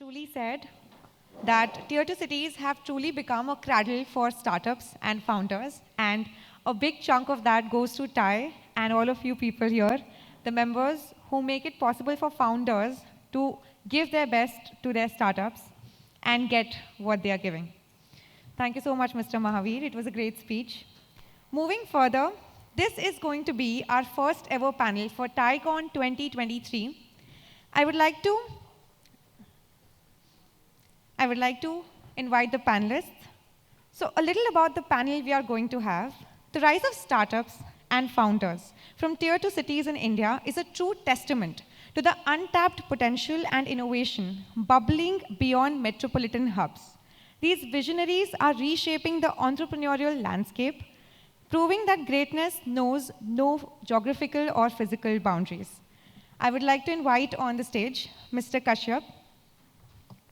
truly said that tier 2 cities have truly become a cradle for startups and founders, and a big chunk of that goes to TiE and all of you people here, the members who make it possible for founders to give their best to their startups and get what they are giving. Thank you so much, Mr. Mahavir. It was a great speech. Moving further, this is going to be our first ever panel for TiECon 2023. I would like to invite the panelists. So a little about the panel we are going to have. The rise of startups and founders from tier 2 cities in India is a true testament to the untapped potential and innovation bubbling beyond metropolitan hubs. These visionaries are reshaping the entrepreneurial landscape, proving that greatness knows no geographical or physical boundaries. I would like to invite on the stage Mr. Kashyap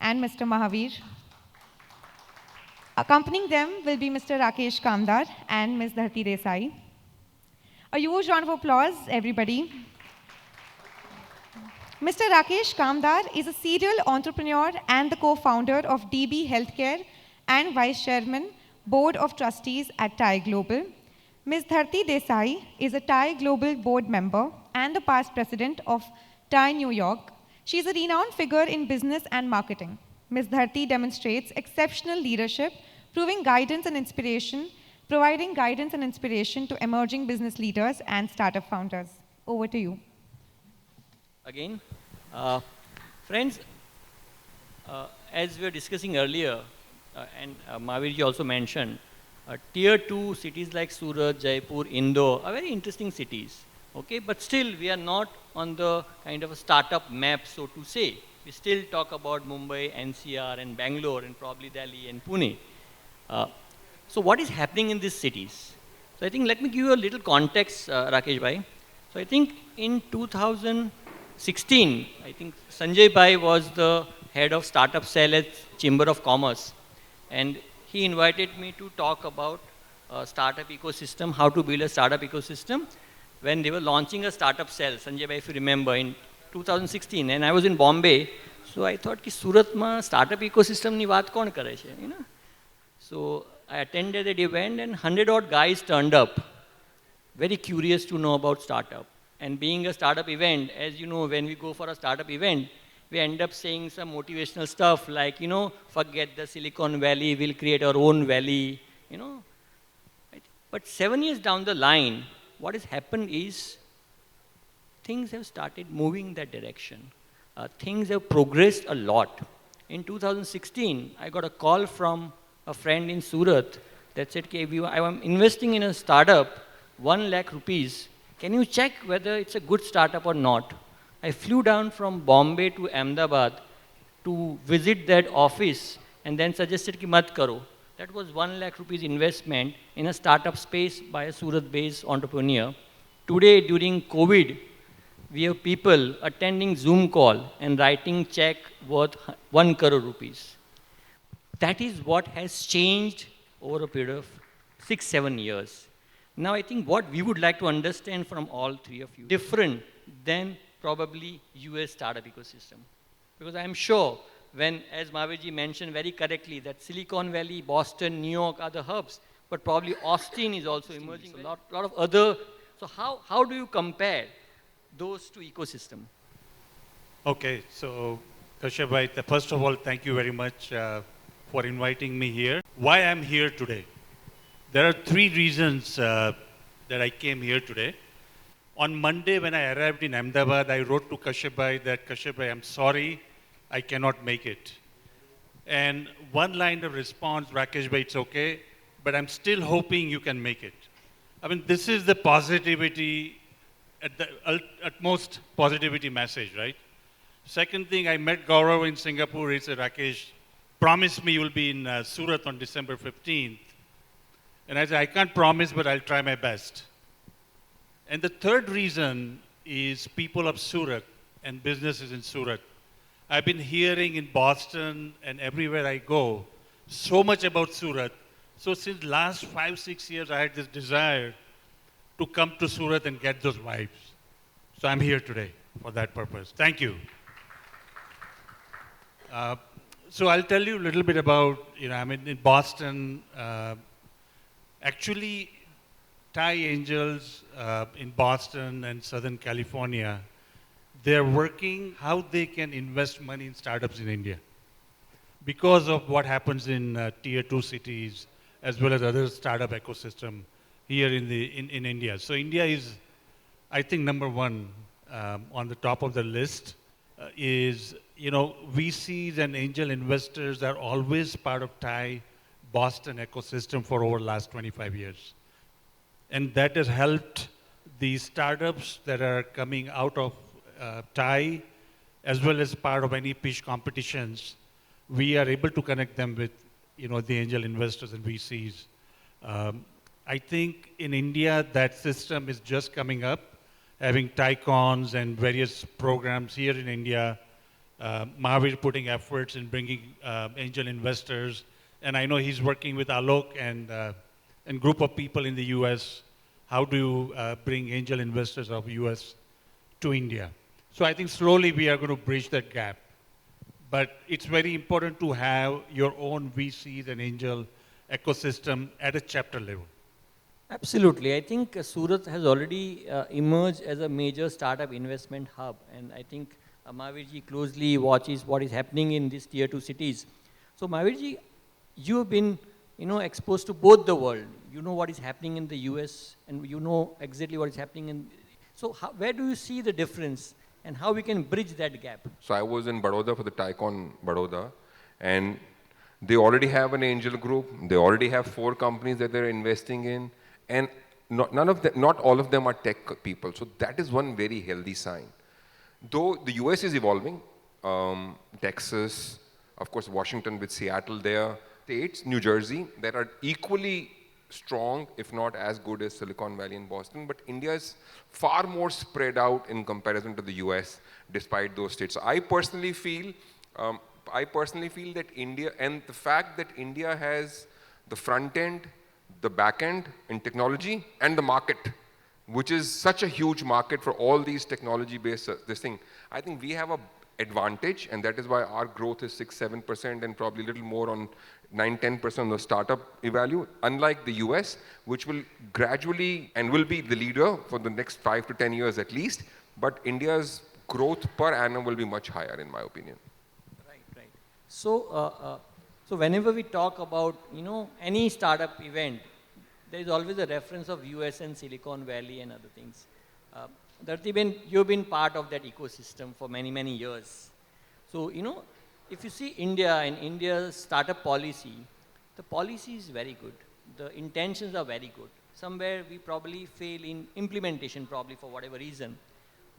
and Mr. Mahavir. Accompanying them will be Mr. Rakesh Kamdar and Ms. Dharti Desai. A huge round of applause, everybody. Mr. Rakesh Kamdar is a serial entrepreneur and the co-founder of DB Healthcare and Vice Chairman, Board of Trustees at TiE Global. Ms. Dharti Desai is a TiE Global Board member and the past president of TiE New York. She is a renowned figure in business and marketing. Ms. Dharti demonstrates exceptional leadership, providing guidance and inspiration to emerging business leaders and startup founders. Over to you. Again, friends, as we were discussing earlier, and Mahavir also mentioned, tier 2 cities like Surat, Jaipur, Indore are very interesting cities. Okay, but still we are not on the kind of a startup map, so to say. We still talk about Mumbai, NCR, and Bangalore, and probably Delhi and Pune. So what is happening in these cities? So I think let me give you a little context, Rakesh bhai. So I think in 2016, I think Sanjay bhai was the head of startup cell at Chamber of Commerce, and he invited me to talk about startup ecosystem, how to build a startup ecosystem, when they were launching a startup cell, Sanjay bhai, if you remember, in 2016, and I was in Bombay, so I thought ki Surat ma startup ecosystem ni baat kaun kare chhe, you know? So I attended that event and 100 odd guys turned up, very curious to know about startup. And being a startup event, as you know, when we go for a startup event, we end up saying some motivational stuff like, you know, forget the Silicon Valley, we'll create our own valley, you know. But 7 years down the line, what has happened is things have started moving that direction. Things have progressed a lot. In 2016, I got a call from a friend in Surat that said, I am investing in a startup, 1 lakh rupees. Can you check whether it's a good startup or not? I flew down from Bombay to Ahmedabad to visit that office and then suggested ki mat karo. That was 1 lakh rupees investment in a startup space by a Surat-based entrepreneur. Today, during COVID, we have people attending Zoom call and writing check worth 1 crore rupees. That is what has changed over a period of 6-7 years. Now, I think what we would like to understand from all three of you, different than probably US startup ecosystem. Because I'm sure when, as Mahavir mentioned very correctly, that Silicon Valley, Boston, New York are the hubs, but probably Austin is also emerging, a lot of other. So how do you compare those two ecosystems? Okay, so Kashyap bhai, first of all, thank you very much for inviting me here. Why I'm here today? There are 3 reasons that I came here today. On Monday, when I arrived in Ahmedabad, I wrote to Kashyap bhai that, Kashyap bhai, I'm sorry, I cannot make it. And one line of response, Rakesh bhai, it's okay, but I'm still hoping you can make it. I mean, this is the positivity, at the utmost positivity message, right? Second thing, I met Gaurav in Singapore. He said, Rakesh, promise me you'll be in Surat on December 15th. And I said, I can't promise, but I'll try my best. And the third reason is people of Surat and businesses in Surat. I've been hearing in Boston and everywhere I go so much about Surat. So since last 5-6 years, I had this desire to come to Surat and get those vibes. So I'm here today for that purpose. Thank you. Uh, so I'll tell you a little bit about, I mean, in Boston, actually, Thai angels in Boston and Southern California, they're working how they can invest money in startups in India because of what happens in tier 2 cities as well as other startup ecosystem here in India. So India is, I think, number one on the top of the list is, VCs and angel investors are always part of Thai Boston ecosystem for over the last 25 years. And that has helped the startups that are coming out of Thai, as well as part of any pitch competitions. We are able to connect them with, the angel investors and VCs. I think in India, that system is just coming up, having TiECons and various programs here in India. Mahavir putting efforts in bringing angel investors. And I know he's working with Alok and group of people in the US. How do you bring angel investors of US to India? So I think slowly we are going to bridge that gap. But it's very important to have your own VCs and angel ecosystem at a chapter level. Absolutely. I think Surat has already emerged as a major startup investment hub. And I think Mahavirji closely watches what is happening in these tier 2 cities. So Mahavirji, you have been exposed to both the world. You know what is happening in the US and you know exactly what is happening in. So where do you see the difference and how we can bridge that gap? So I was in Baroda for the TiECon Baroda, and they already have an angel group. They already have 4 companies that they're investing in, and not all of them are tech people. So that is one very healthy sign. Though the US is evolving, Texas, of course, Washington with Seattle there, states, New Jersey, that are equally strong, if not as good as Silicon Valley and Boston, but India is far more spread out in comparison to the US, despite those states. So I personally feel that India, and the fact that India has the front end, the back end in technology, and the market, which is such a huge market for all these technology-based this thing. I think we have a advantage, and that is why our growth is 6-7% and probably a little more on 9-10% on the startup value, unlike the US, which will gradually and will be the leader for the next 5 to 10 years at least, but India's growth per annum will be much higher, in my opinion. Right. So, so whenever we talk about any startup event, there is always a reference of US and Silicon Valley and other things. Dharti, you've been part of that ecosystem for many, many years. So, if you see India and India's startup policy, the policy is very good. The intentions are very good. Somewhere we probably fail in implementation, probably for whatever reason.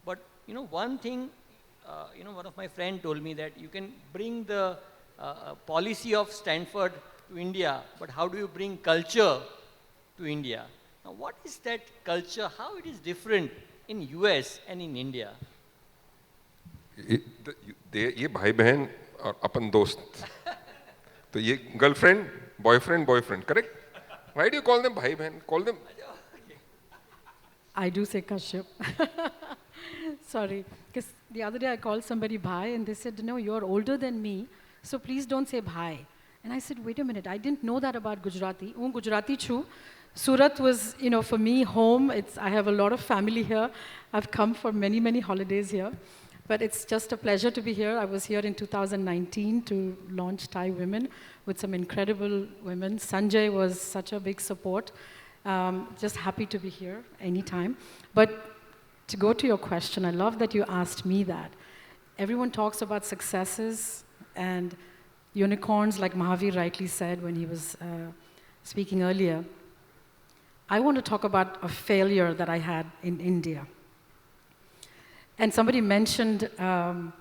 But, one thing, one of my friends told me that you can bring the policy of Stanford to India, but how do you bring culture to India? Now, what is that culture? How it is different in US and in India? ये भाई बहन और अपन दोस्त, तो ये girlfriend, boyfriend, correct? Why do you call them भाई बहन? Call them. I do say Kashyap. Sorry, because the other day I called somebody bhai and they said, no, you're older than me, so please don't say bhai. And I said, wait a minute, I didn't know that about Gujarati. I'm Gujarati too. Surat was, for me, home. I have a lot of family here. I've come for many, many holidays here. But it's just a pleasure to be here. I was here in 2019 to launch Thai Women with some incredible women. Sanjay was such a big support. Just happy to be here anytime. But to go to your question, I love that you asked me that. Everyone talks about successes and unicorns, like Mahavir rightly said when he was speaking earlier. I want to talk about a failure that I had in India. And somebody mentioned a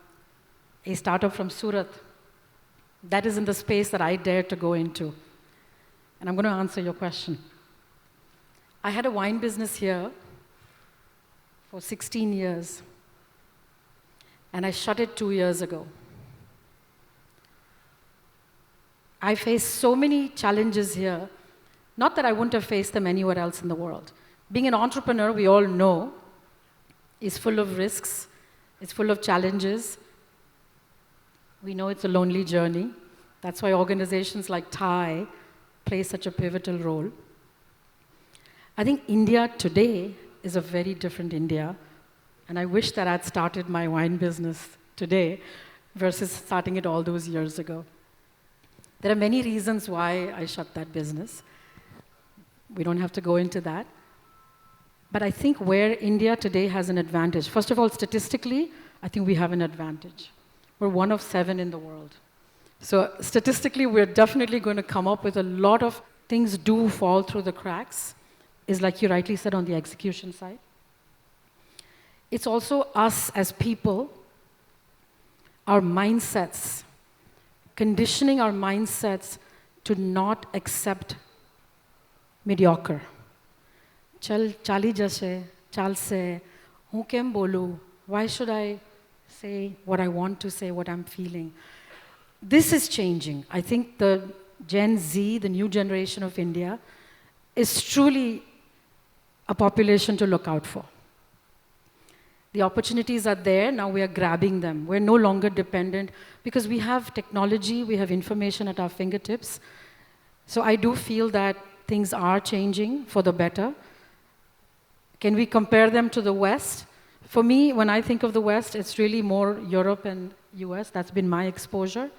startup from Surat. That is in the space that I dare to go into. And I'm going to answer your question. I had a wine business here for 16 years. And I shut it 2 years ago. I faced so many challenges here. Not that I wouldn't have faced them anywhere else in the world. Being an entrepreneur, we all know, is full of risks, it's full of challenges. We know it's a lonely journey. That's why organizations like TiE play such a pivotal role. I think India today is a very different India, and I wish that I'd started my wine business today versus starting it all those years ago. There are many reasons why I shut that business. We don't have to go into that. But I think where India today has an advantage, first of all, statistically, I think we have an advantage. We're one of 7 in the world. So statistically, we're definitely going to come up with a lot of things do fall through the cracks, is like you rightly said on the execution side. It's also us as people, our mindsets, conditioning our mindsets to not accept mediocre. Chal chali jase, chalse, hu kem bolu? Why should I say what I want to say, what I'm feeling? This is changing. I think the Gen Z, the new generation of India, is truly a population to look out for. The opportunities are there, now we are grabbing them. We're no longer dependent because we have technology, we have information at our fingertips. So I do feel that things are changing for the better. Can we compare them to the West? For me, when I think of the West, it's really more Europe and US. That's been my exposure.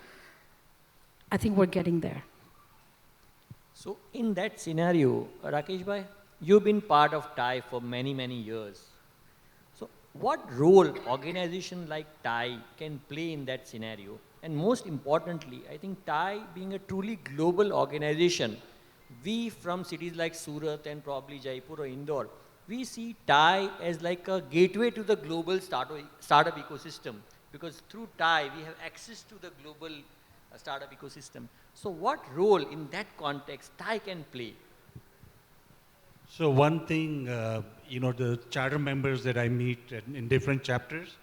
I think we're getting there. So in that scenario, Rakesh bhai, you've been part of TiE for many, many years. So what role organization like TiE can play in that scenario? And most importantly, I think TiE being a truly global organization, we from cities like Surat and probably Jaipur or Indore, we see TiE as like a gateway to the global startup ecosystem, because through TiE we have access to the global startup ecosystem. So what role in that context TiE can play? So one thing, the charter members that I meet in different chapters,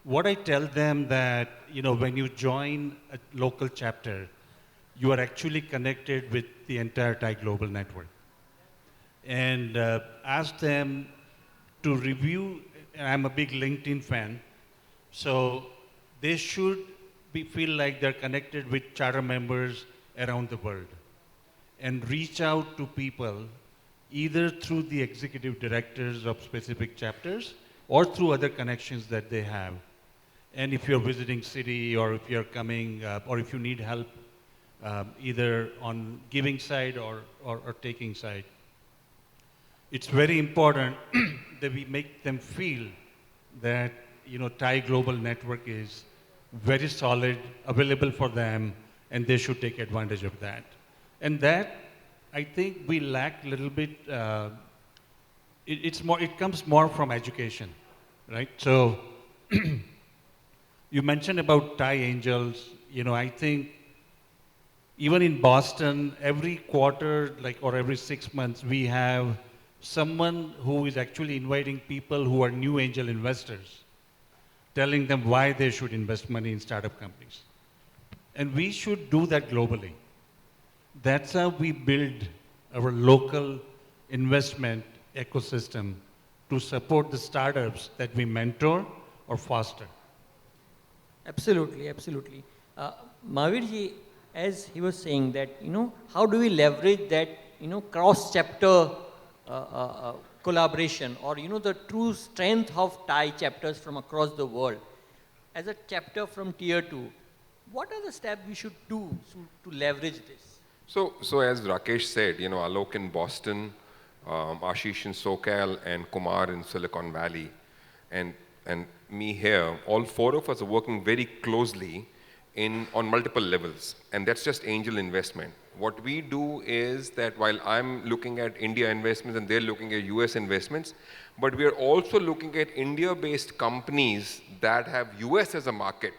what I tell them that, when you join a local chapter, you are actually connected with the entire TiE Global Network. And ask them to review, and I'm a big LinkedIn fan, so they should feel like they're connected with charter members around the world and reach out to people either through the executive directors of specific chapters or through other connections that they have. And if you're visiting city or if you're coming or if you need help either on giving side or taking side, it's very important that we make them feel that TiE Global Network is very solid, available for them, and they should take advantage of that. And that, I think we lack a little bit, it comes more from education, right? So you mentioned about TiE Angels, I think even in Boston, every quarter, or every 6 months, we have someone who is actually inviting people who are new angel investors, telling them why they should invest money in startup companies. And we should do that globally. That's how we build our local investment ecosystem to support the startups that we mentor or foster. Absolutely, absolutely. Mahavir ji, as he was saying that, how do we leverage that, cross-chapter collaboration or, the true strength of TiE chapters from across the world. As a chapter from Tier 2, what are the steps we should do to leverage this? So as Rakesh said, Alok in Boston, Ashish in SoCal, and Kumar in Silicon Valley, and me here, all 4 of us are working very closely on multiple levels, and that's just angel investment. What we do is that while I'm looking at India investments and they're looking at US investments, but we are also looking at India-based companies that have US as a market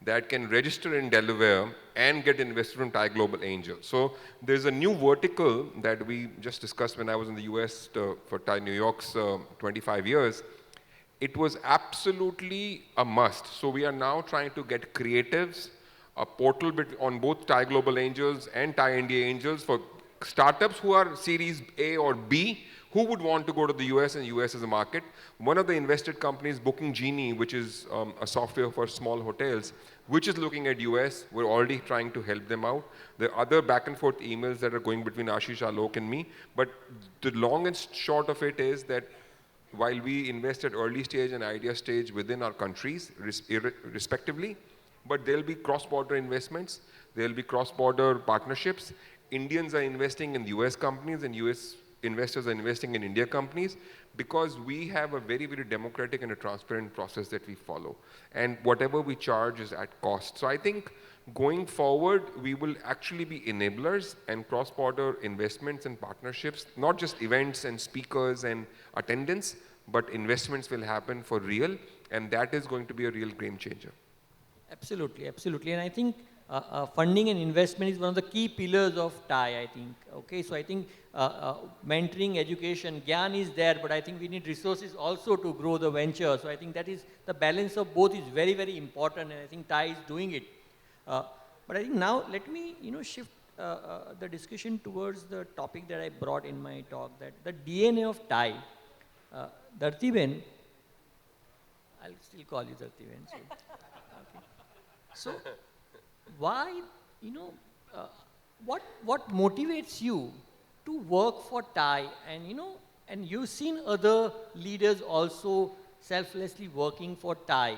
that can register in Delaware and get invested from TiE Global Angel. So there's a new vertical that we just discussed when I was in the US for TiE New York's 25 years. It was absolutely a must. So we are now trying to get creatives, a portal on both TiE Global Angels and TiE India Angels for startups who are Series A or B, who would want to go to the US and US as a market. One of the invested companies, Booking Genie, which is a software for small hotels, which is looking at US. We're already trying to help them out. There are other back and forth emails that are going between Ashish, Alok and me. But the long and short of it is that while we invest at early stage and idea stage within our countries, respectively, but there'll be cross-border investments, there'll be cross-border partnerships. Indians are investing in US companies and US investors are investing in India companies because we have a very, very democratic and a transparent process that we follow. And whatever we charge is at cost. So I think going forward, we will actually be enablers and cross-border investments and partnerships, not just events and speakers and attendance, but investments will happen for real, and that is going to be a real game changer. Absolutely, absolutely. And I think funding and investment is one of the key pillars of TiE, I think. Okay, so I think mentoring, education, Gyan is there, but I think we need resources also to grow the venture. So I think that is, the balance of both is very, very important, and I think TiE is doing it. But I think now let me, shift the discussion towards the topic that I brought in my talk, that the DNA of TiE. Dharti Ben, I'll still call you Dharti Ben. So, okay. So why, what motivates you to work for TiE? And, and you've seen other leaders also selflessly working for TiE.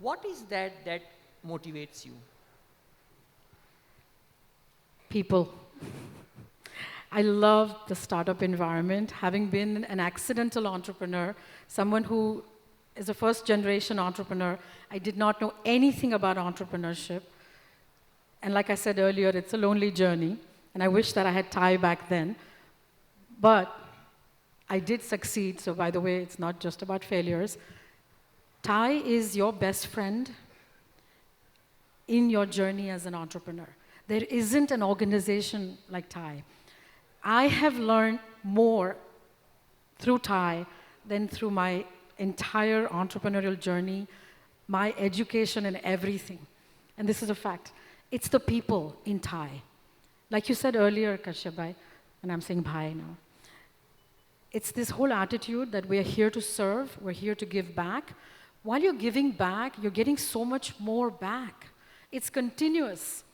What is that motivates you? People. I love the startup environment. Having been an accidental entrepreneur, someone who is a first-generation entrepreneur, I did not know anything about entrepreneurship. And like I said earlier, it's a lonely journey, and I wish that I had TiE back then. But I did succeed, so by the way, it's not just about failures. TiE is your best friend in your journey as an entrepreneur. There isn't an organization like TiE. I have learned more through TiE than through my entire entrepreneurial journey, my education and everything. And this is a fact. It's the people in TiE. Like you said earlier, Kashyap bhai, and I'm saying bhai now. It's this whole attitude that we're here to serve, we're here to give back. While you're giving back, you're getting so much more back. It's continuous.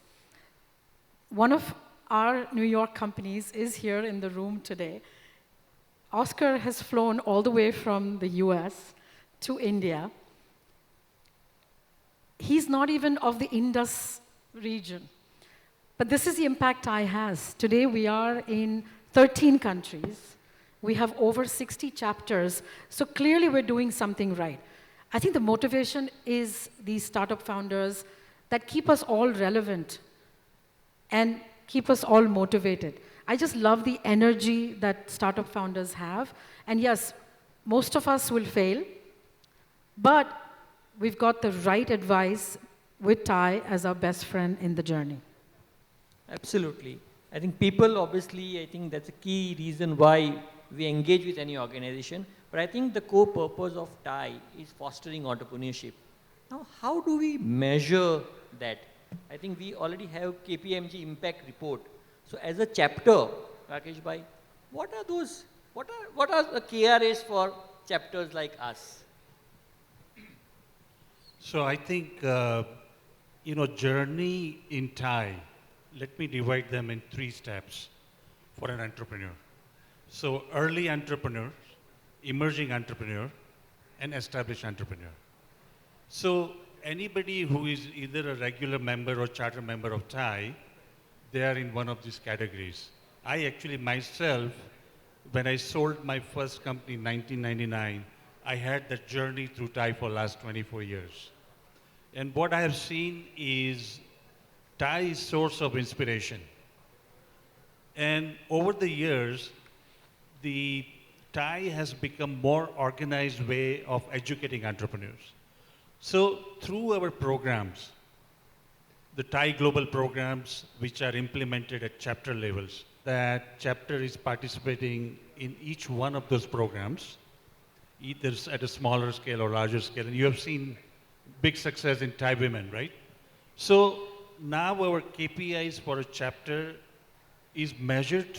One of our New York companies is here in the room today. Oscar has flown all the way from the US to India. He's not even of the Indus region. But this is the impact TiE has. Today we are in 13 countries. We have over 60 chapters. So clearly we're doing something right. I think the motivation is these startup founders that keep us all relevant and keep us all motivated. I just love the energy that startup founders have. And yes, most of us will fail, but we've got the right advice with TiE as our best friend in the journey. Absolutely. I think people, obviously, I think that's a key reason why we engage with any organization. But I think the core purpose of TiE is fostering entrepreneurship. Now, how do we measure that? I think we already have KPMG impact report. So as a chapter, Rakesh bhai, what are the KRAs for chapters like us? So I think, journey in TiE, let me divide them in 3 steps for an entrepreneur. So early entrepreneur, emerging entrepreneur, and established entrepreneur. So anybody who is either a regular member or charter member of TiE, they are in one of these categories. I actually myself, when I sold my first company in 1999, I had that journey through TiE for the last 24 years. And what I have seen is TiE is source of inspiration. And over the years, the TiE has become more organized way of educating entrepreneurs. So through our programs, the TiE global programs, which are implemented at chapter levels, that chapter is participating in each one of those programs, either at a smaller scale or larger scale. And you have seen big success in TiE Women, right? So now our KPIs for a chapter is measured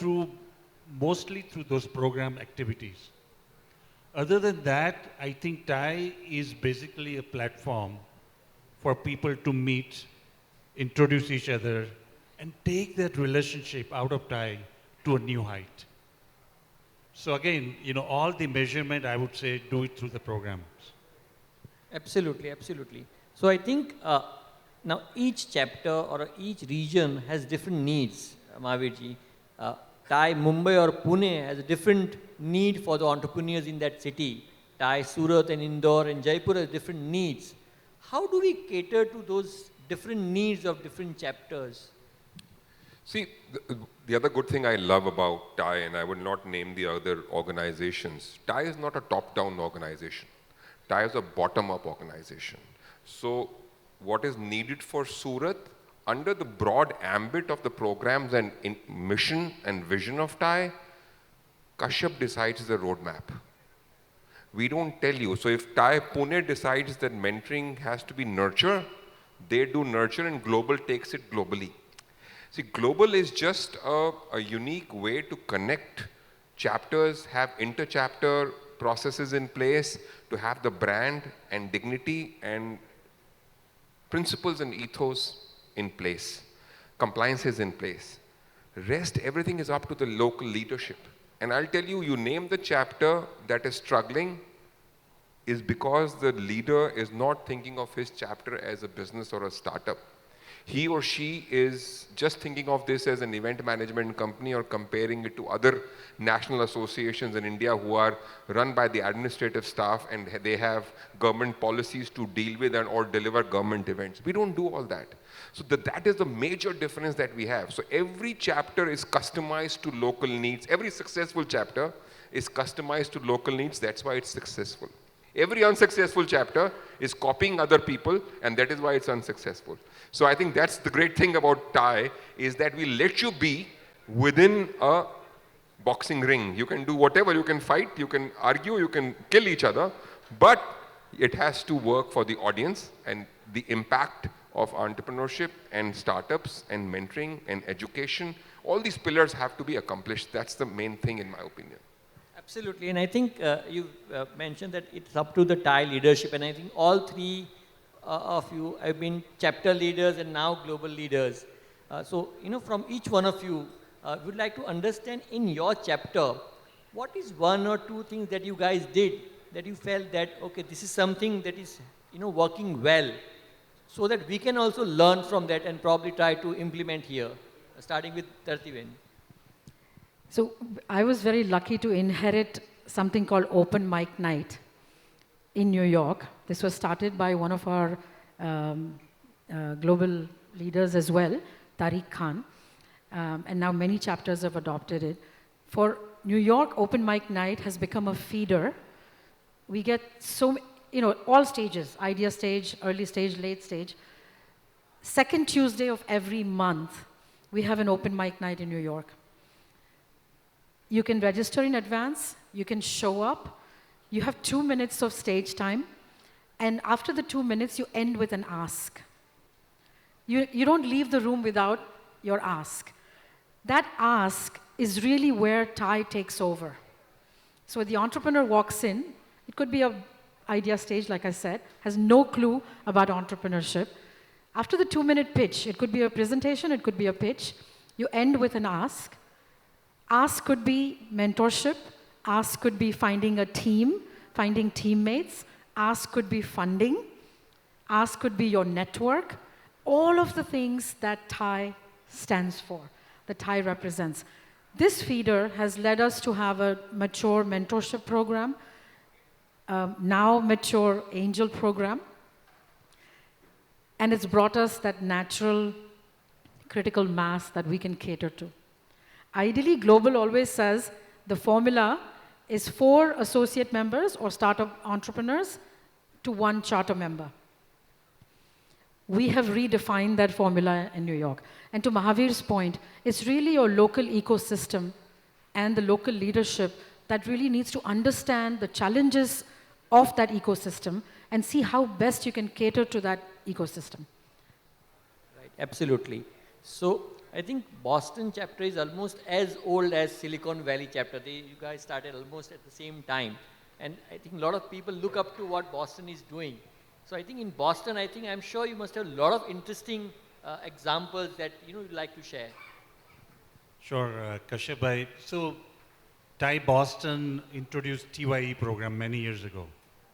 mostly through those program activities. Other than that, I think TiE is basically a platform for people to meet, introduce each other, and take that relationship out of TiE to a new height. So again, all the measurement, I would say, do it through the programs. Absolutely, absolutely. So I think now each chapter or each region has different needs, Mahavirji. TiE Mumbai or Pune has a different need for the entrepreneurs in that city. TiE Surat and Indore and Jaipur has different needs. How do we cater to those different needs of different chapters? See, the other good thing I love about TiE, and I would not name the other organizations, TiE is not a top-down organization. TiE is a bottom-up organization. So what is needed for Surat, under the broad ambit of the programs and mission and vision of TiE, Kashyap decides the roadmap. We don't tell you. So if TiE Pune decides that mentoring has to be nurture, they do nurture and global takes it globally. See, global is just a unique way to connect chapters, have inter-chapter processes in place to have the brand and dignity and principles and ethos in place. Compliance is in place. Rest, everything is up to the local leadership. And I'll tell you, you name the chapter that is struggling is because the leader is not thinking of his chapter as a business or a startup. He or she is just thinking of this as an event management company or comparing it to other national associations in India who are run by the administrative staff and they have government policies to deal with and or deliver government events. We don't do all that. So that is the major difference that we have. So every chapter is customized to local needs. Every successful chapter is customized to local needs. That's why it's successful. Every unsuccessful chapter is copying other people, and that is why it's unsuccessful. So I think that's the great thing about TiE, is that we let you be within a boxing ring. You can do whatever, you can fight, you can argue, you can kill each other, but it has to work for the audience, and the impact of entrepreneurship and startups and mentoring and education, all these pillars have to be accomplished. That's the main thing in my opinion. Absolutely, and I think you mentioned that it's up to the TiE leadership, and I think all three of you have been chapter leaders and now global leaders. So, from each one of you, we'd like to understand in your chapter, what is one or two things that you guys did that you felt that, okay, this is something that is, working well, so that we can also learn from that and probably try to implement here, starting with Dharti. So I was very lucky to inherit something called Open Mic Night in New York. This was started by one of our global leaders as well, Tariq Khan, and now many chapters have adopted it. For New York, Open Mic Night has become a feeder. We get all stages, idea stage, early stage, late stage. Second Tuesday of every month, we have an Open Mic Night in New York. You can register in advance, you can show up, you have 2 minutes of stage time, and after the 2 minutes, you end with an ask. You don't leave the room without your ask. That ask is really where TiE takes over. So the entrepreneur walks in, it could be an idea stage, like I said, has no clue about entrepreneurship. After the 2-minute pitch, it could be a presentation, it could be a pitch, you end with an ask. Ask could be mentorship. Ask could be finding a team, finding teammates. Ask could be funding. Ask could be your network. All of the things that TiE stands for, that TiE represents. This feeder has led us to have a mature mentorship program, now mature angel program, and it's brought us that natural critical mass that we can cater to. Ideally, Global always says the formula is 4 associate members or startup entrepreneurs to 1 charter member. We have redefined that formula in New York. And to Mahavir's point, it's really your local ecosystem and the local leadership that really needs to understand the challenges of that ecosystem and see how best you can cater to that ecosystem. Right, absolutely. So I think Boston chapter is almost as old as Silicon Valley chapter. You guys started almost at the same time. And I think a lot of people look up to what Boston is doing. So I think in Boston, I'm sure you must have a lot of interesting examples that you'd like to share. Sure, Kashyap bhai. So, TiE Boston introduced TiE program many years ago,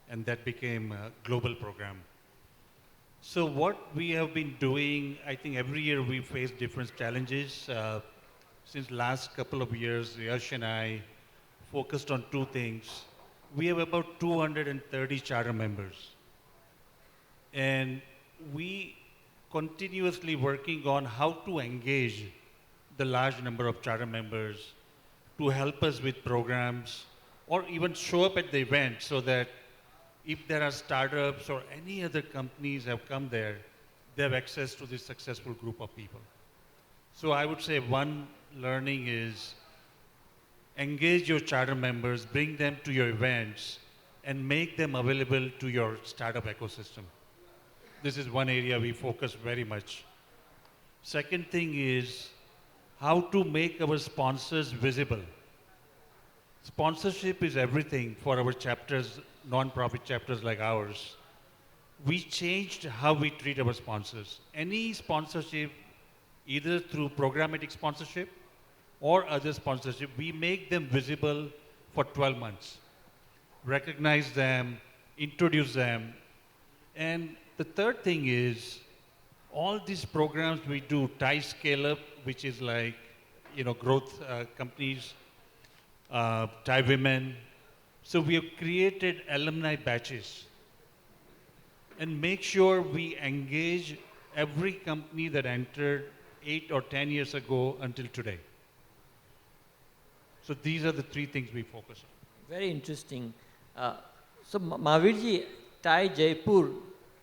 and that became a global program. So what we have been doing, I think every year we face different challenges. Since last couple of years, Yash and I focused on two things. We have about 230 charter members, and we continuously working on how to engage the large number of charter members to help us with programs or even show up at the event so that if there are startups or any other companies have come there, they have access to this successful group of people. So I would say one learning is engage your charter members, bring them to your events, and make them available to your startup ecosystem. This is one area we focus very much. Second thing is how to make our sponsors visible. Sponsorship is everything for our chapters, non-profit chapters like ours. We changed how we treat our sponsors. Any sponsorship, either through programmatic sponsorship or other sponsorship, we make them visible for 12 months. Recognize them, introduce them. And the third thing is, all these programs we do, TiE Scale Up, which is like, growth companies, TiE Women. So we have created alumni batches and make sure we engage every company that entered 8 or 10 years ago until today. So these are the three things we focus on. Very interesting. So Mahavirji, TiE Jaipur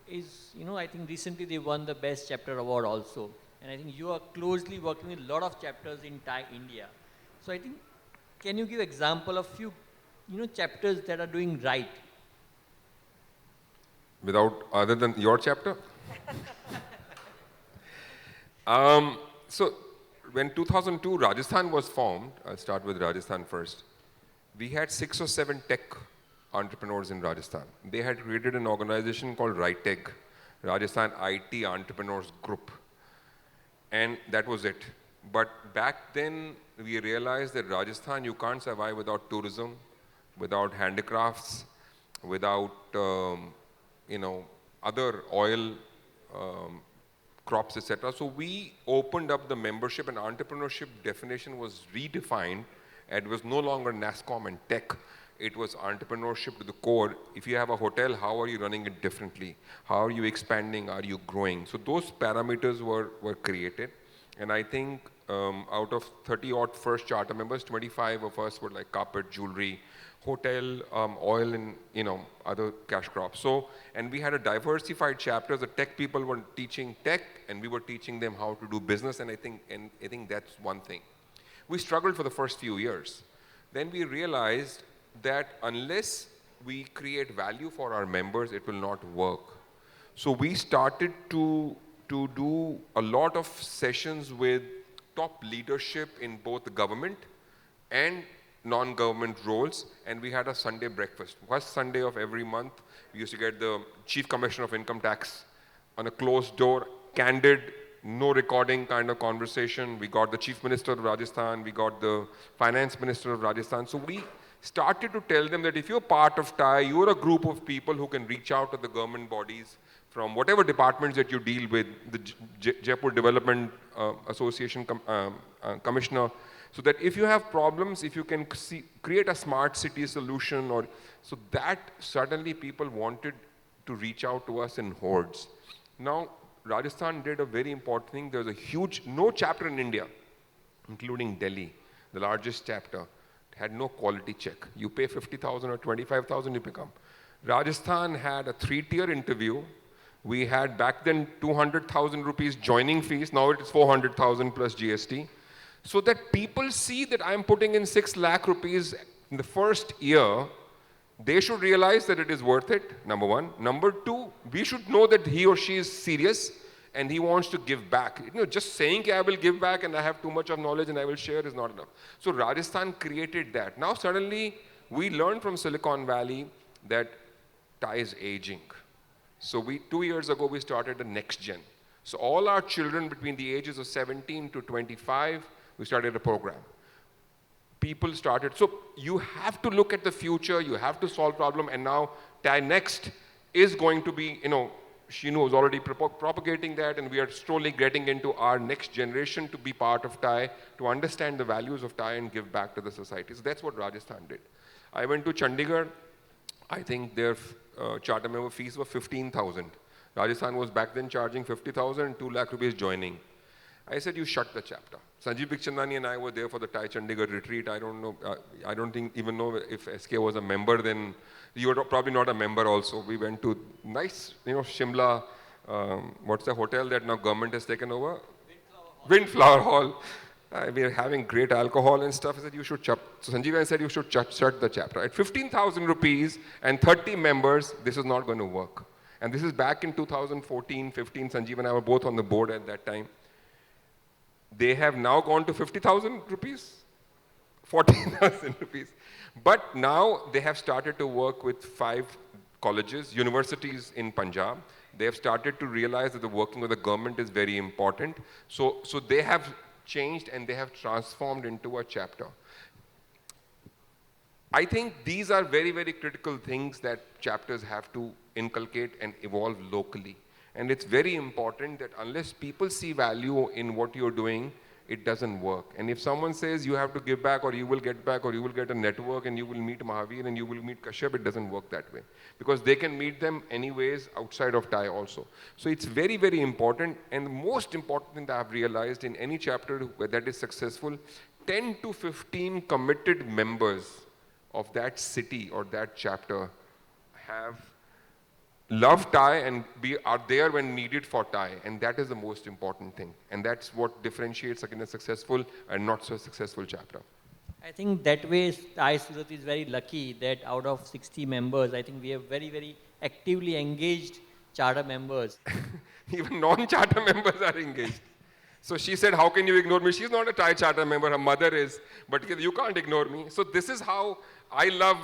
is, I think recently they won the Best Chapter Award also. And I think you are closely working with a lot of chapters in TiE India. So I think, can you give example of few, chapters that are doing right? Other than your chapter? So when 2002 Rajasthan was formed, I'll start with Rajasthan first. We had 6 or 7 tech entrepreneurs in Rajasthan. They had created an organization called RITEG, Rajasthan IT Entrepreneurs Group. And that was it. But back then, we realized that Rajasthan, you can't survive without tourism, without handicrafts, without, other oil crops, etc. So we opened up the membership, and entrepreneurship definition was redefined. And it was no longer NASCOM and tech. It was entrepreneurship to the core. If you have a hotel, how are you running it differently? How are you expanding? Are you growing? So those parameters were created. And I think out of 30 odd first charter members, 25 of us were like carpet, jewelry, hotel, oil, and other cash crops. So, and we had a diversified chapter. The tech people were teaching tech, and we were teaching them how to do business. And I think that's one thing. We struggled for the first few years. Then we realized that unless we create value for our members, it will not work. So we started to do a lot of sessions with top leadership in both the government and non-government roles, and we had a Sunday breakfast. First Sunday of every month, we used to get the Chief Commissioner of Income Tax on a closed door, candid, no recording kind of conversation. We got the Chief Minister of Rajasthan, we got the Finance Minister of Rajasthan. So we started to tell them that if you're part of TiE, you're a group of people who can reach out to the government bodies from whatever departments that you deal with, the Jaipur Development Association Commissioner, so that if you have problems, if you can create a smart city solution, so that suddenly people wanted to reach out to us in hordes. Now, Rajasthan did a very important thing. There's a huge, no chapter in India, including Delhi, the largest chapter, had no quality check. You pay 50,000 or 25,000, you become. Rajasthan had a 3-tier interview. We had back then 200,000 rupees joining fees. Now it is 400,000 plus GST. So that people see that I'm putting in 6 lakh rupees in the first year, they should realize that it is worth it, number one. Number two, we should know that he or she is serious and he wants to give back. Just saying I will give back and I have too much of knowledge and I will share is not enough. So Rajasthan created that. Now suddenly we learned from Silicon Valley that TiE is aging. So 2 years ago, we started the next gen. So all our children between the ages of 17 to 25, we started a program. People started, so you have to look at the future, you have to solve problem, and now TiE Next is going to be, Shinu is already propagating that, and we are slowly getting into our next generation to be part of TiE, to understand the values of TiE and give back to the society. So that's what Rajasthan did. I went to Chandigarh. I think their charter member fees were 15,000. Rajasthan was back then charging 50,000 and 2 lakh rupees joining. I said, you shut the chapter. Sanjeev Bikhchandani and I were there for the TiE Chandigarh retreat. I don't know, I don't even know if SK was a member then. You were probably not a member also. We went to nice, Shimla, what's the hotel that now government has taken over? Windflower Hall. We are having great alcohol and stuff. I said, you should shut. So Sanjeev said, you should shut the chapter. At 15,000 rupees and 30 members, this is not going to work. And this is back in 2014, 15. Sanjeev and I were both on the board at that time. They have now gone to 50,000 rupees, 14,000 rupees. But now they have started to work with 5 colleges, universities in Punjab. They have started to realize that the working with the government is very important. So they have changed and they have transformed into a chapter. I think these are very, very critical things that chapters have to inculcate and evolve locally. And it's very important that unless people see value in what you're doing, it doesn't work. And if someone says you have to give back or you will get back or you will get a network and you will meet Mahavir and you will meet Kashyap, it doesn't work that way. Because they can meet them anyways outside of TiE also. So it's very, very important. And the most important thing that I've realized in any chapter that is successful, 10 to 15 committed members of that city or that chapter have love TiE and are there when needed for TiE, and that is the most important thing. And that's what differentiates again a successful and not so successful chapter. I think that way TiE Surat is very lucky that out of 60 members, I think we have very, very actively engaged charter members. Even non-charter members are engaged. So she said, how can you ignore me? She's not a TiE charter member, her mother is, but you can't ignore me. So this is how I love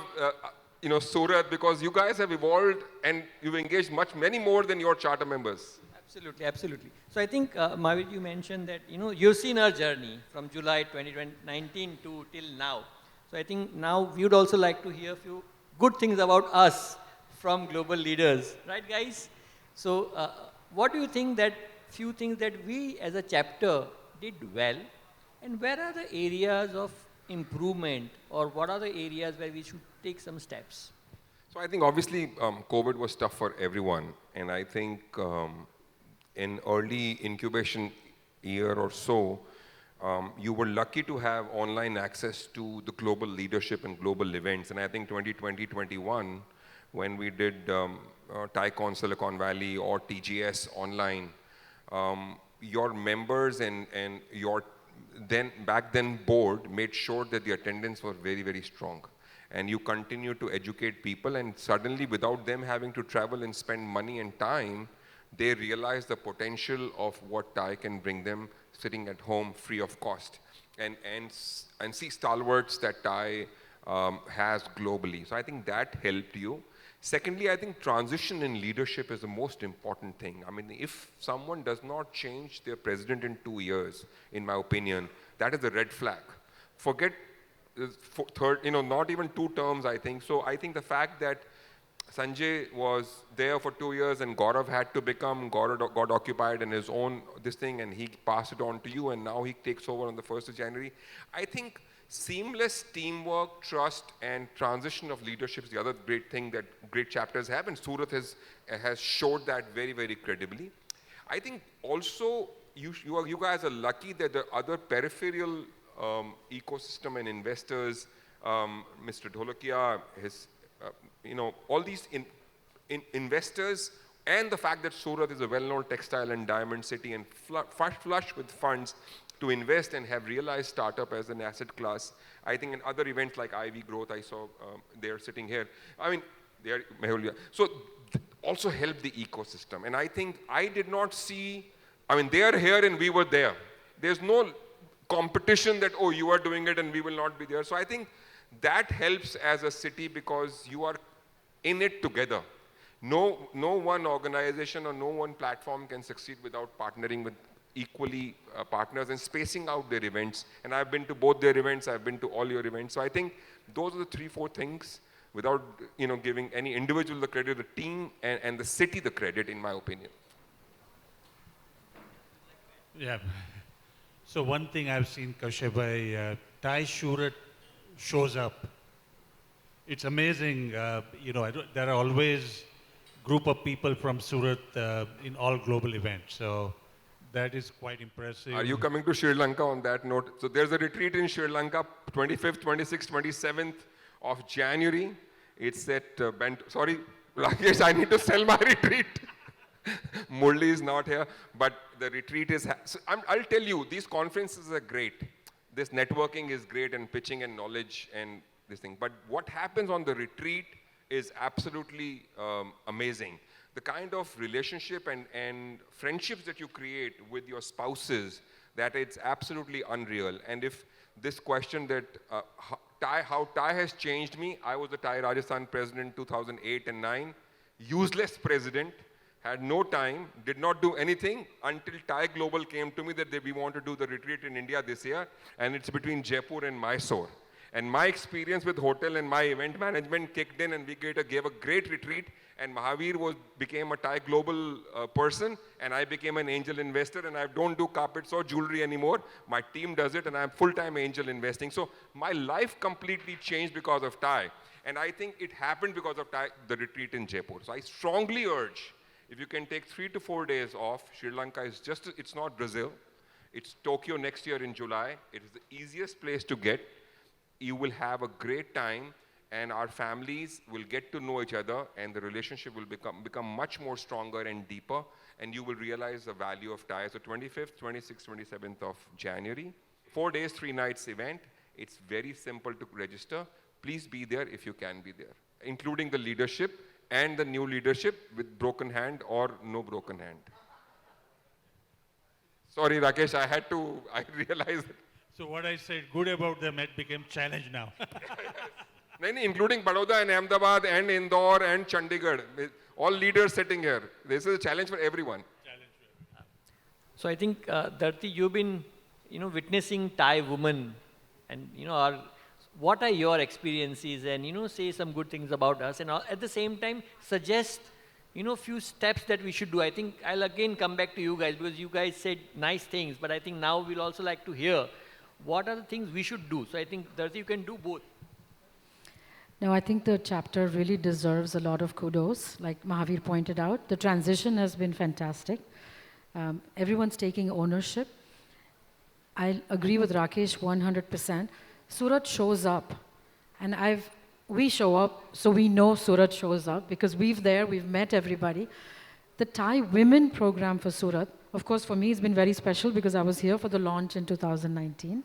Surat, because you guys have evolved and you've engaged many more than your charter members. Absolutely, absolutely. So I think, Mahavir, you mentioned that, you've seen our journey from July 2019 to till now. So I think now we would also like to hear a few good things about us from global leaders, right guys? So what do you think that few things that we as a chapter did well, and where are the areas of improvement, or what are the areas where we should take some steps? So I think obviously COVID was tough for everyone, and I think in early incubation year or so, you were lucky to have online access to the global leadership and global events. And I think 2020-21, when we did TiECon Silicon Valley or TGS online, your members and your back then board made sure that the attendance was very, very strong. And you continue to educate people, and suddenly without them having to travel and spend money and time, they realize the potential of what TiE can bring them sitting at home free of cost, and see stalwarts that TiE has globally. So I think that helped you. Secondly, I think transition in leadership is the most important thing. I mean, if someone does not change their president in 2 years, in my opinion, that is a red flag. Forget not even 2 terms, I think. So I think the fact that Sanjay was there for 2 years and Gaurav got occupied in his own this thing, and he passed it on to you, and now he takes over on the 1st of January. I think seamless teamwork, trust, and transition of leadership is the other great thing that great chapters have, and Surat has showed that very, very credibly. I think also you guys are lucky that the other peripheral ecosystem and investors, Mr. Dholakia, all these investors, and the fact that Surat is a well-known textile and diamond city and flush with funds to invest and have realized startup as an asset class. I think in other events like Ivy Growth, I saw they're sitting here. I mean, they're Mahavir. So also help the ecosystem. And I think I did not see, I mean, they are here and we were there. There's no competition that, oh, you are doing it and we will not be there. So I think that helps as a city because you are in it together. No one organization or no one platform can succeed without partnering with equally partners and spacing out their events. And I've been to both their events, I've been to all your events. So I think those are the 3-4 things without giving any individual the credit, the team and the city the credit, in my opinion. Yeah. So one thing I've seen, Kashyap, TiE Surat shows up. It's amazing, there are always group of people from Surat in all global events. So that is quite impressive. Are you coming to Sri Lanka on that note? So there's a retreat in Sri Lanka, 25th, 26th, 27th of January. It's at sorry, Rakesh, I need to sell my retreat. Murli is not here, but the retreat is, so I'll tell you, these conferences are great. This networking is great and pitching and knowledge and this thing. But what happens on the retreat is absolutely amazing. The kind of relationship and friendships that you create with your spouses, that it's absolutely unreal. And if this question that how TiE has changed me, I was the TiE Rajasthan president 2008 and 9, useless president, had no time, did not do anything until TiE Global came to me that we want to do the retreat in India this year, and it's between Jaipur and Mysore. And my experience with hotel and my event management kicked in, and we gave a great retreat, and Mahavir became a TiE Global person, and I became an angel investor, and I don't do carpets or jewelry anymore. My team does it, and I'm full-time angel investing. So my life completely changed because of TiE, and I think it happened because of TiE, the retreat in Jaipur. So I strongly urge, if you can take 3 to 4 days off, Sri Lanka is it's not Brazil. It's Tokyo next year in July. It is the easiest place to get. You will have a great time, and our families will get to know each other, and the relationship will become much more stronger and deeper, and you will realize the value of TiE. So 25th, 26th, 27th of January, 4 days, 3 nights event. It's very simple to register. Please be there if you can be there, including the leadership and the new leadership with broken hand or no broken hand. Sorry, Rakesh, I realized it. So what I said good about them, it became challenge now. Including Baroda and Ahmedabad and Indore and Chandigarh. All leaders sitting here. This is a challenge for everyone. So I think, Dharti, you've been, witnessing TiE women, and what are your experiences, and say some good things about us, and at the same time suggest few steps that we should do. I think I'll again come back to you guys, because you guys said nice things, but I think now we'll also like to hear what are the things we should do. So I think, Dharti, you can do both. No, I think the chapter really deserves a lot of kudos. Like Mahavir pointed out, the transition has been fantastic. Everyone's taking ownership. I agree with Rakesh 100%. Surat shows up, and we show up, so we know Surat shows up, because we've met everybody. The TiE Women program for Surat, of course, for me, it's been very special because I was here for the launch in 2019.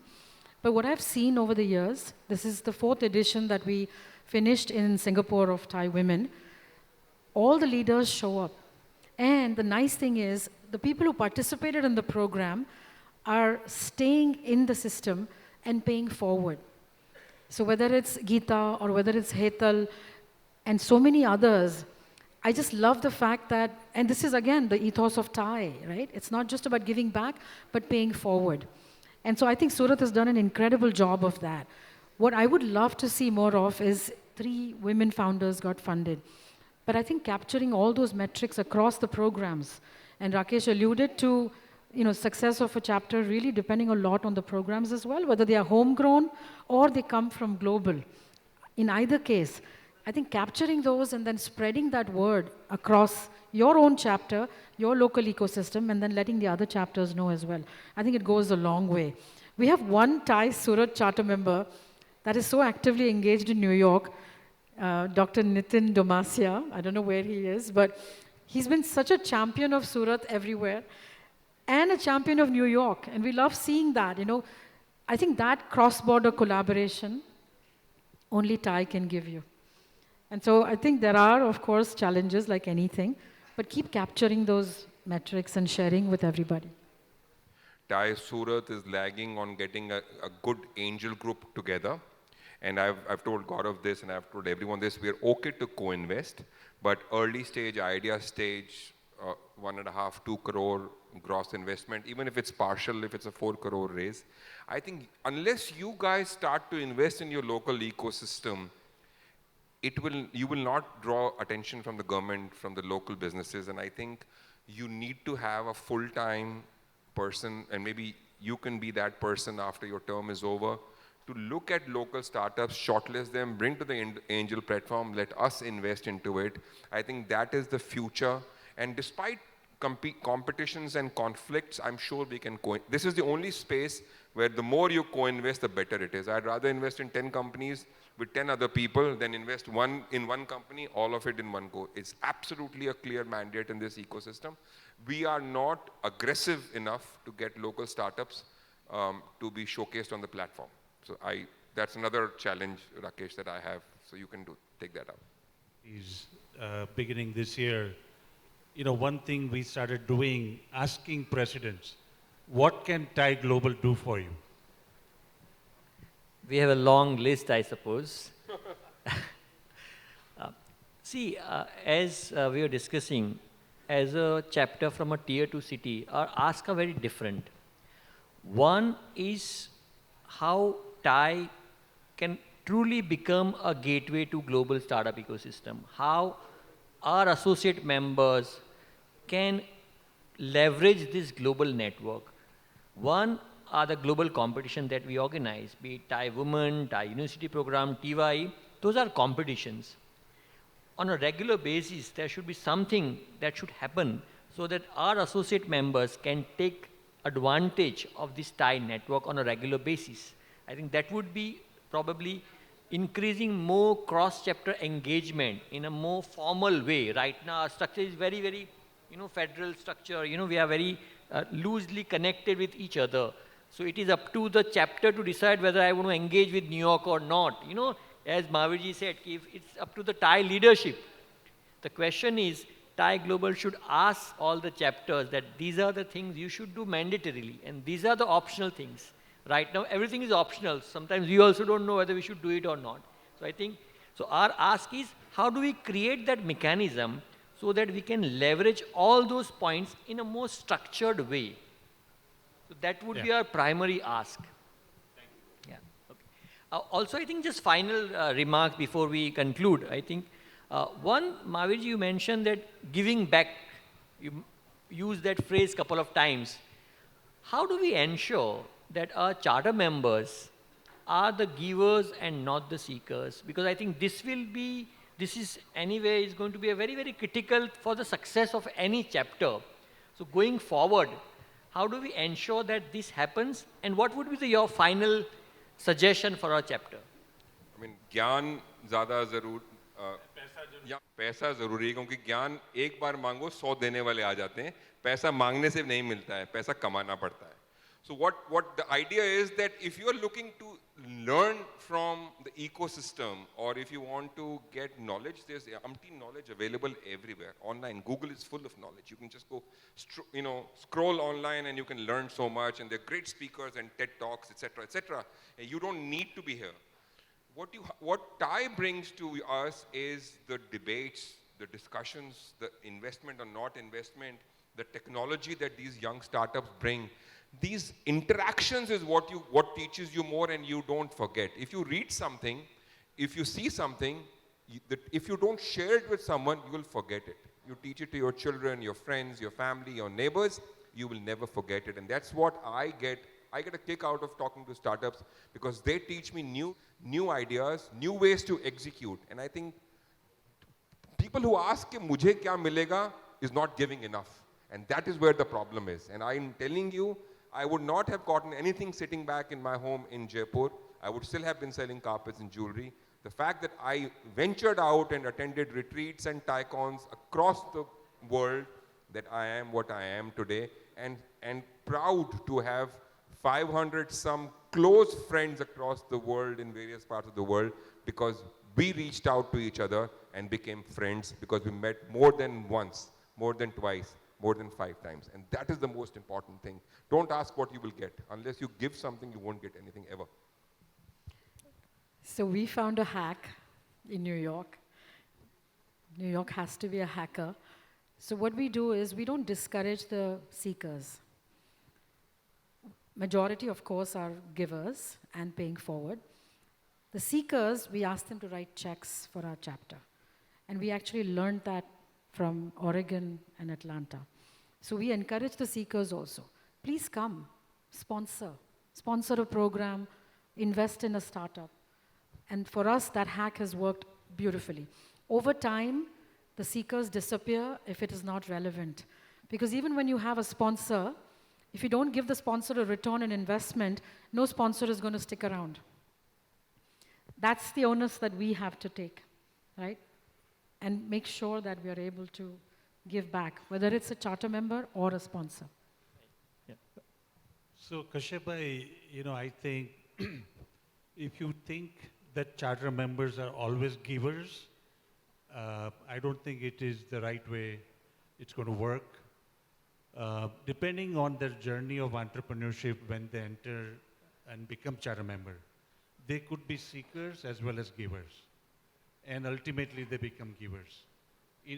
But what I've seen over the years, this is the 4th edition that we finished in Singapore of TiE Women. All the leaders show up. And the nice thing is, the people who participated in the program are staying in the system and paying forward. So whether it's Geeta or whether it's Hetal and so many others, I just love the fact that, and this is again the ethos of TiE, right? It's not just about giving back, but paying forward. And so I think Surat has done an incredible job of that. What I would love to see more of is 3 women founders got funded. But I think capturing all those metrics across the programs, and Rakesh alluded to, success of a chapter really depending a lot on the programs as well, whether they are homegrown or they come from global. In either case, I think capturing those and then spreading that word across your own chapter, your local ecosystem, and then letting the other chapters know as well. I think it goes a long way. We have one TiE Surat charter member that is so actively engaged in New York, Dr. Nitin Domasia. I don't know where he is, but he's been such a champion of Surat everywhere, and a champion of New York, and we love seeing that. I think that cross-border collaboration only TiE can give you. And so I think there are, of course, challenges like anything, but keep capturing those metrics and sharing with everybody. TiE Surat is lagging on getting a good angel group together. And I've told Gaurav this and I've told everyone this, we're okay to co-invest, but early stage, idea stage, 1.5, 2 crore gross investment, even if it's partial, if it's a 4 crore raise, I think unless you guys start to invest in your local ecosystem, you will not draw attention from the government, from the local businesses, and I think you need to have a full-time person, and maybe you can be that person after your term is over, to look at local startups, shortlist them, bring to the angel platform, let us invest into it. I think that is the future. And despite competitions and conflicts, I'm sure we can this is the only space where the more you co-invest, the better it is. I'd rather invest in 10 companies with 10 other people than invest in one company, all of it in one go. It's absolutely a clear mandate in this ecosystem. We are not aggressive enough to get local startups to be showcased on the platform. So that's another challenge, Rakesh, that I have. So you can take that up. Is beginning this year, one thing we started doing, asking presidents, what can TiE Global do for you? We have a long list, I suppose. As we were discussing, as a chapter from a tier 2 city, our asks are very different. One is how TiE can truly become a gateway to global startup ecosystem. How our associate members can leverage this global network. One are the global competition that we organize, be it TiE Women, TiE University Program, TiE, those are competitions. On a regular basis, there should be something that should happen so that our associate members can take advantage of this TiE network on a regular basis. I think that would be probably increasing more cross-chapter engagement in a more formal way. Right now, our structure is very, very, federal structure. We are very loosely connected with each other. So it is up to the chapter to decide whether I want to engage with New York or not. As Mahavir said, it's up to the TiE leadership. The question is, TiE Global should ask all the chapters that these are the things you should do mandatorily, and these are the optional things. Right now, everything is optional. Sometimes we also don't know whether we should do it or not. So I think, our ask is, how do we create that mechanism so that we can leverage all those points in a more structured way? So that would be our primary ask. Thank you. Yeah. Okay. Also, I think just final remark before we conclude. I think one, Mahavir, you mentioned that giving back. You used that phrase a couple of times. How do we ensure that our charter members are the givers and not the seekers? Because I think this is anyway is going to be a very, very critical for the success of any chapter. So going forward, how do we ensure that this happens, and what would be your final suggestion for our chapter? I mean, ज्ञान ज़्यादा ज़रूर पैसा ज़रूरी है, क्योंकि ज्ञान एक बार मांगो 100 देने वाले आ जाते हैं. पैसा मांगने से नहीं मिलता है, पैसा कमाना पड़ता है. So what the idea is that if you are looking to learn from the ecosystem, or if you want to get knowledge, there's umpteen knowledge available everywhere. Online, Google is full of knowledge. You can just go, scroll online and you can learn so much, and there are great speakers and TED Talks, etc., etc. And you don't need to be here. What TiE brings to us is the debates, the discussions, the investment or not investment, the technology that these young startups bring. These interactions is what teaches you more, and you don't forget. If you read something, if you see something, if you don't share it with someone, you will forget it. You teach it to your children, your friends, your family, your neighbors, you will never forget it. And that's what I get a kick out of talking to startups, because they teach me new ideas, new ways to execute. And I think people who ask कि मुझे क्या मिलेगा is not giving enough. And that is where the problem is. And I'm telling you, I would not have gotten anything sitting back in my home in Jaipur. I would still have been selling carpets and jewelry. The fact that I ventured out and attended retreats and TiECons across the world, that I am what I am today, and proud to have 500 some close friends across the world in various parts of the world, because we reached out to each other and became friends, because we met more than once, more than twice, more than 5 times. And that is the most important thing. Don't ask what you will get. Unless you give something, you won't get anything ever. So we found a hack in New York. New York has to be a hacker. So what we do is we don't discourage the seekers. Majority, of course, are givers and paying forward. The seekers, we ask them to write checks for our chapter. And we actually learned that from Oregon and Atlanta. So we encourage the seekers also. Please come, sponsor a program, invest in a startup. And for us, that hack has worked beautifully. Over time, the seekers disappear if it is not relevant. Because even when you have a sponsor, if you don't give the sponsor a return on investment, no sponsor is going to stick around. That's the onus that we have to take, right? And make sure that we are able to give back, whether it's a charter member or a sponsor. Yeah. So Kashyap, I think if you think that charter members are always givers, I don't think it is the right way it's going to work. Depending on their journey of entrepreneurship when they enter and become charter member, they could be seekers as well as givers. And ultimately they become givers.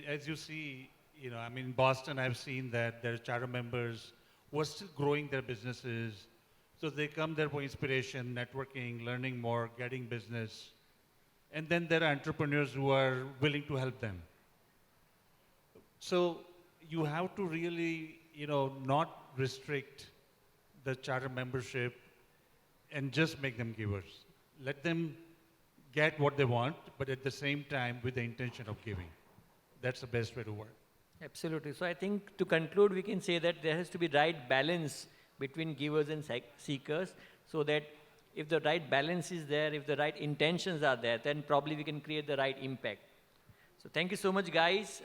As you see, in Boston, I've seen that there are charter members who are still growing their businesses. So they come there for inspiration, networking, learning more, getting business. And then there are entrepreneurs who are willing to help them. So you have to really, not restrict the charter membership and just make them givers. Let them get what they want, but at the same time with the intention of giving. That's the best way to work. Absolutely. So I think to conclude, we can say that there has to be right balance between givers and seekers, so that if the right balance is there, if the right intentions are there, then probably we can create the right impact. So thank you so much, guys.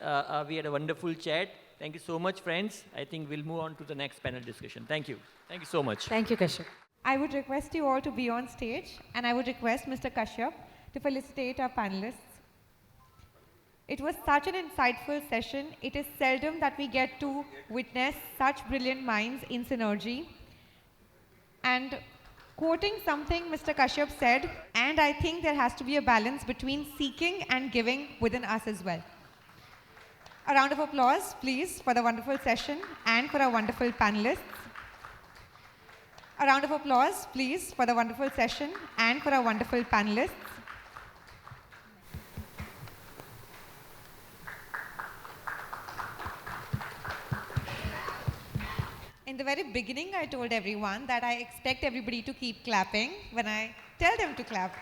We had a wonderful chat. Thank you so much, friends. I think we'll move on to the next panel discussion. Thank you. Thank you so much. Thank you, Kashyap. I would request you all to be on stage, and I would request Mr. Kashyap to felicitate our panelists. It was such an insightful session. It is seldom that we get to witness such brilliant minds in synergy. And quoting something Mr. Kashyap said, and I think there has to be a balance between seeking and giving within us as well. A round of applause, please, for the wonderful session and for our wonderful panelists. A round of applause, please, for the wonderful session and for our wonderful panelists. In the very beginning, I told everyone that I expect everybody to keep clapping when I tell them to clap.